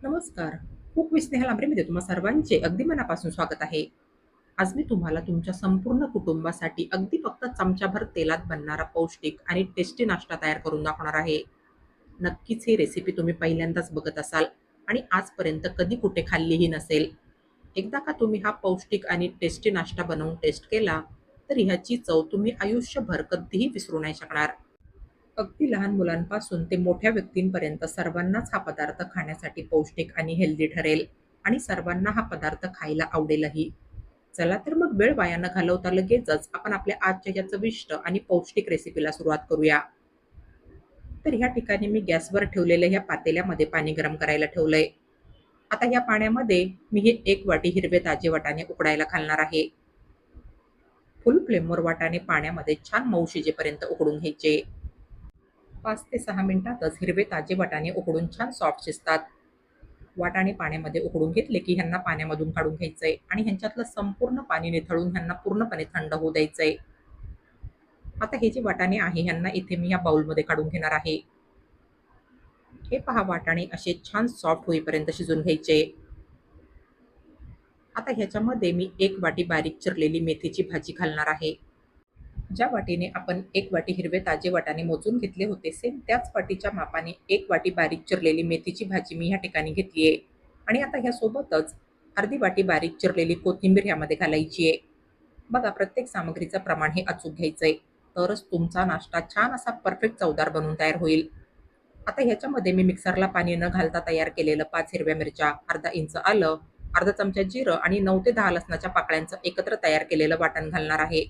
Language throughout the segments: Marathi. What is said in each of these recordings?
नमस्कार. कुक विथ स्नेहा लांबरेमध्ये तुम्हा सर्वांचे अगदी मनापासून स्वागत आहे. आज मी तुम्हाला तुमच्या संपूर्ण कुटुंबासाठी अगदी फक्त चमचाभर तेलात बनणारा पौष्टिक आणि टेस्टी नाश्ता तयार करून दाखवणार आहे. नक्कीच ही रेसिपी तुम्ही पहिल्यांदाच बघत असाल आणि आजपर्यंत कधी कुठे खाल्लीही नसेल. एकदा का तुम्ही हा पौष्टिक आणि टेस्टी नाश्ता बनवून टेस्ट केला, तर ह्याची चव तुम्ही आयुष्यभर कधीही विसरू नाही शकणार. अगदी लहान मुलांपासून ते मोठ्या व्यक्तींपर्यंत सर्वांनाच हा पदार्थ खाण्यासाठी पौष्टिक आणि हेल्दी ठरेल आणि सर्वांना हा पदार्थ खायला आवडेलही. चला तर मग वेळ वाया न घालवता लगेचच आपण आपल्या आजच्या या चविष्ट आणि पौष्टिक रेसिपीला सुरुवात करूया. तर ह्या ठिकाणी मी गॅसवर ठेवलेल्या ह्या पातेल्यामध्ये पाणी गरम करायला ठेवलंय. आता ह्या पाण्यामध्ये मी हे 1 वाटी हिरवे ताजे वाटाणे उकडायला घालणार आहे. फुल फ्लेमवर वाटाणे पाण्यामध्ये छान मऊ शिजेपर्यंत उकडून घ्यायचे. 5 ते 6 मिनिटातच हिरवे ताजे वाटाणे उकडून छान सॉफ्ट शिजतात. वाटाणे पाण्यामध्ये उकडून घेतले की ह्यांना पाण्यामधून काढून घ्यायचंय आणि ह्यांच्यातलं संपूर्ण पाणी निथळून ह्यांना पूर्णपणे थंड होऊ द्यायचंय. आता हे जे वाटाणे आहे ह्यांना इथे मी या बाउलमध्ये काढून घेणार आहे. हे पहा वाटाणे असे छान सॉफ्ट होईपर्यंत शिजून घ्यायचे. आता ह्याच्यामध्ये मी 1 वाटी बारीक चिरलेली मेथीची भाजी घालणार आहे. ज्या वाटीने आपण 1 वाटी हिरवे ताजे वाटाणे मोजून घेतले होते, सेम त्याच वाटीच्या मापाने 1 वाटी बारीक चिरलेली मेथीची भाजी मी ह्या ठिकाणी घेतली आहे. आणि आता ह्यासोबतच अर्धी वाटी बारीक चिरलेली कोथिंबीर ह्यामध्ये घालायची आहे. बघा प्रत्येक सामग्रीचं प्रमाण हे अचूक घ्यायचंय, तरच तुमचा नाश्ता छान असा परफेक्ट चवदार बनून तयार होईल. आता ह्याच्यामध्ये मी मिक्सरला पाणी न घालता तयार केलेलं 5 हिरव्या मिरच्या, अर्धा इंच आलं, अर्धा चमचा जिरं आणि 9 ते 10 लसणाच्या पाकळ्यांचं एकत्र तयार केलेलं वाटण घालणार आहे.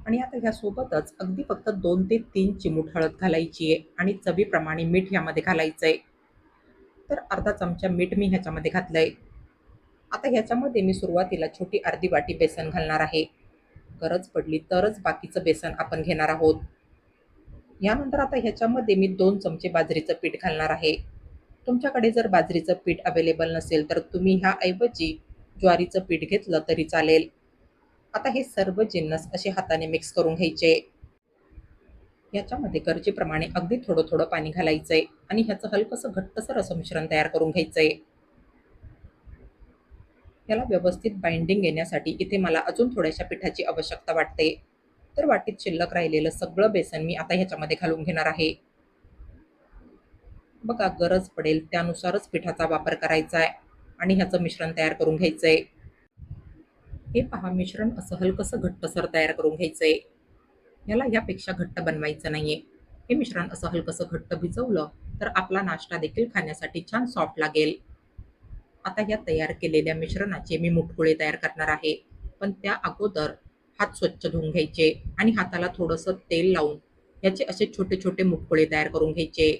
आणि आता ह्यासोबतच अगदी फक्त 2 ते 3 चिमूट हळद घालायची आहे आणि चवीप्रमाणे मीठ ह्यामध्ये घालायचंय. तर अर्धा चमचा मीठ मी ह्याच्यामध्ये घातलंय. आता ह्याच्यामध्ये मी सुरुवातीला छोटी अर्धी वाटी बेसन घालणार आहे. गरज पडली तरच बाकीचं बेसन आपण घेणार आहोत. यानंतर आता ह्याच्यामध्ये मी 2 चमचे बाजरीचं पीठ घालणार आहे. तुमच्याकडे जर बाजरीचं पीठ अवेलेबल नसेल तर तुम्ही ह्याऐवजी ज्वारीचं पीठ घेतलं तरी चालेल. आता हे सर्व जिन्नस असे हाताने मिक्स करून घ्यायचे. याच्यामध्ये गरजेप्रमाणे अगदी थोडं-थोडं पाणी घालायचंय आणि ह्याचं हलकंसं घट्टसर असं मिश्रण तयार करून घ्यायचंय. याला व्यवस्थित बाइंडिंग येण्यासाठी इथे मला अजून थोड्याशा पिठाची आवश्यकता वाटते. तर वाटीत शिल्लक राहिलेलं सगळं बेसन मी आता ह्याच्यामध्ये घालून घेणार आहे. बघा गरज पडेल त्यानुसारच पिठाचा वापर करायचा आहे आणि ह्याचं मिश्रण तयार करून घ्यायचंय. हे पहा मिश्रण असं हलकंसं घट्टसर तयार करून घ्यायचंय. याला यापेक्षा घट्ट बनवायचं नाहीये. हे मिश्रण असं हलकंसं घट्ट भिजवलं तर आपला नाश्ता देखील खाण्यासाठी छान सॉफ्ट लागेल. आता या तयार केलेल्या मिश्रणाचे मी मुटकुळे तयार करणार आहे. पण त्या अगोदर हात स्वच्छ धुवून घ्यायचे आणि हाताला थोडंसं तेल लावून याचे असे छोटे-छोटे मुटकुळे तयार करून घ्यायचे.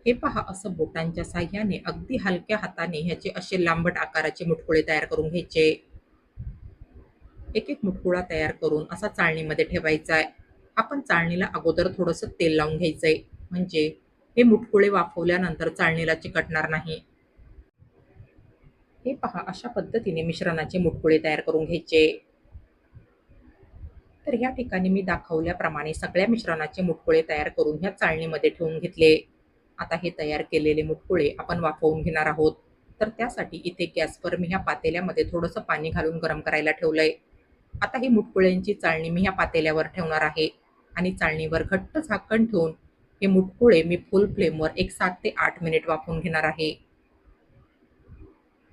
हे पहा असं बोटांच्या साहाय्याने अगदी हलक्या हाताने ह्याचे असे लांबट आकाराचे मुटकुळे तयार करून घ्यायचे. एक-एक मुटकुळा तयार करून असा चाळणीमध्ये ठेवायचा आहे. आपण चाळणीला अगोदर थोडंसं तेल लावून घ्यायचंय, म्हणजे हे मुटकुळे वाफवल्यानंतर चाळणीला चिकटणार नाही. हे पहा अशा पद्धतीने मिश्रणाचे मुटकुळे तयार करून घ्यायचे. तर ह्या ठिकाणी मी दाखवल्याप्रमाणे सगळ्या मिश्रणाचे मुटकुळे तयार करून ह्या चाळणीमध्ये ठेवून घेतले. आता हे तयार केलेले मुटकुळे आपण वाफवून घेणार आहोत. तर त्यासाठी इथे गॅसवर मी ह्या पातेल्यामध्ये थोडंसं पाणी घालून गरम करायला ठेवलंय. आता ही मुटकुळ्यांची चाळणी मी ह्या पातेल्यावर ठेवणार आहे आणि चाळणीवर घट्ट झाकण ठेवून हे मुटकुळे मी फुल फ्लेमवर एक 7 ते 8 मिनिट वाफवून घेणार आहे.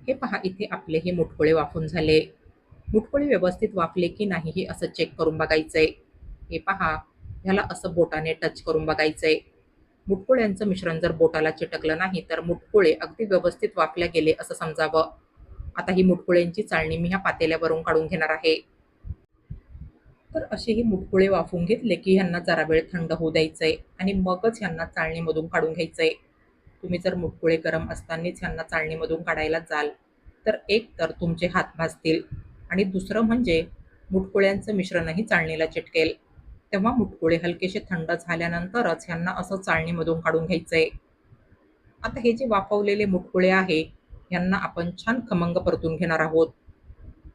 हे पहा इथे आपले हे मुटकुळे वाफून झाले. मुटकुळे व्यवस्थित वाफले की नाही हे असं चेक करून बघायचंय. हे पहा ह्याला असं बोटाने टच करून बघायचंय. मुटकुळ्यांचं मिश्रण जर बोटाला चिटकलं नाही तर मुटकुळे अगदी व्यवस्थित वाफल्या गेले असं समजावं. आता ही मुटकुळ्यांची चाळणी मी ह्या पातेल्यावरून काढून घेणार आहे. तर असे हे मुटकुळे वाफवून घेतले की ह्यांना जरा वेळ थंड होऊ द्यायचंय आणि मगच ह्यांना चाळणीमधून काढून घ्यायचंय. तुम्ही जर मुटकुळे गरम असतानाच ह्यांना चाळणीमधून काढायला जाल तर एक तर तुमचे हात भाजतील आणि दुसरं म्हणजे मुटकुळ्यांचं मिश्रणही चाळणीला चिटकेल. तेव्हा मुटकुळे हलकेसे थंड झाल्यानंतरच ह्यांना असं चाळणीमधून काढून घ्यायचंय. आता हे जे वाफवलेले मुटकुळे आहे ह्यांना आपण छान खमंग परतून घेणार आहोत.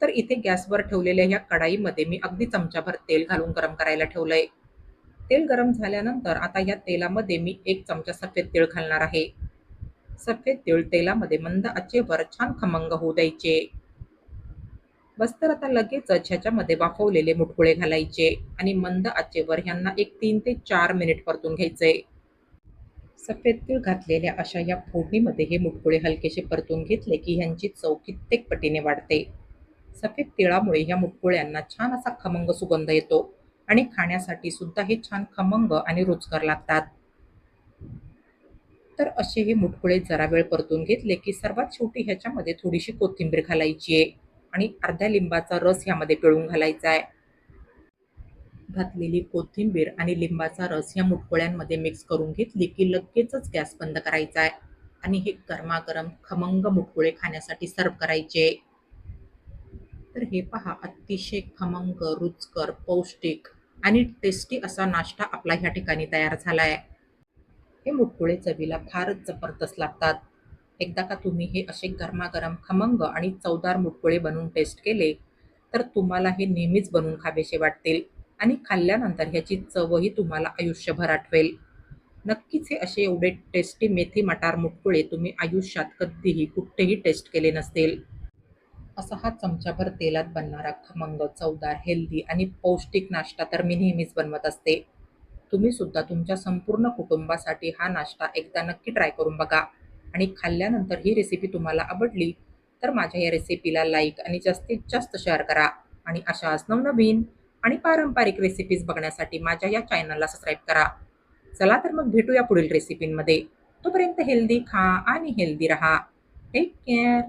तर इथे गॅसवर ठेवलेल्या ह्या कढाईमध्ये मी अगदी चमचाभर तेल घालून गरम करायला ठेवलंय. तेल गरम झाल्यानंतर आता या तेलामध्ये मी 1 चमचा सफेद तीळ घालणार आहे. सफेद तीळ तेलामध्ये मंद आचेवर छान खमंग होऊ द्यायचे. बस तर आता लगेचच ह्याच्यामध्ये वाफवलेले मुटकुळे घालायचे आणि मंद आचेवर ह्यांना एक 3 ते 4 मिनिट परतून घ्यायचे. सफेद तीळ घातलेल्या अशा या फोडणीमध्ये हे मुटकुळे हलकेसे परतून घेतले की ह्यांची चव कित्येक पटीने वाढते. सफेद तिळामुळे ह्या मुटकुळ्यांना छान असा खमंग सुगंध येतो आणि खाण्यासाठी सुद्धा हे छान खमंग आणि रुचकर लागतात. तर असे हे मुटकुळे जरा वेळ परतून घेतले की सर्वात शेवटी ह्याच्यामध्ये थोडीशी कोथिंबीर घालायची आहे आणि अर्ध्या लिंबाचा रस ह्यामध्ये पिळून घालायचा आहे. घातलेली कोथिंबीर आणि लिंबाचा रस ह्या मुटकुळ्यांमध्ये मिक्स करून घेतली की लगेचच गॅस बंद करायचा आहे आणि हे गरमागरम खमंग मुटकुळे खाण्यासाठी सर्व्ह करायचे. तर हे पहा, अतिशय खमंग, रुचकर, पौष्टिक आणि टेस्टी असा नाश्ता आपला ह्या ठिकाणी तयार झालाय. हे मुटकुळे चवीला फारच जबरदस्त लागतात. एकदा का तुम्ही हे असे गरमागरम खमंग आणि चवदार मुटकुळे बनवून टेस्ट केले, तर तुम्हाला हे नेहमीच बनवून खावेसे वाटतील आणि खाल्ल्यानंतर ह्याची चवही तुम्हाला आयुष्यभर आठवेल. नक्कीच हे असे एवढे टेस्टी मेथी मटार मुटकुळे तुम्ही आयुष्यात कधीही कुठेही टेस्ट केले नसतील. असा हा चमचाभर तेलात बनणारा खमंग, चवदार, हेल्दी आणि पौष्टिक नाश्ता तर मी नेहमीच बनवत असते. तुम्ही सुद्धा तुमच्या संपूर्ण कुटुंबासाठी हा नाश्ता एकदा नक्की ट्राय करून बघा आणि खाल्ल्यानंतर ही रेसिपी तुम्हाला आवडली, तर माझ्या या रेसिपीला लाईक आणि जास्तीत जास्त शेअर करा आणि अशाच नवनवीन आणि पारंपरिक रेसिपीज बघण्यासाठी माझ्या या चॅनलला सबस्क्राईब करा. चला तर मग भेटूया पुढील रेसिपींमध्ये. तोपर्यंत हेल्दी खा आणि हेल्दी रहा. Take care.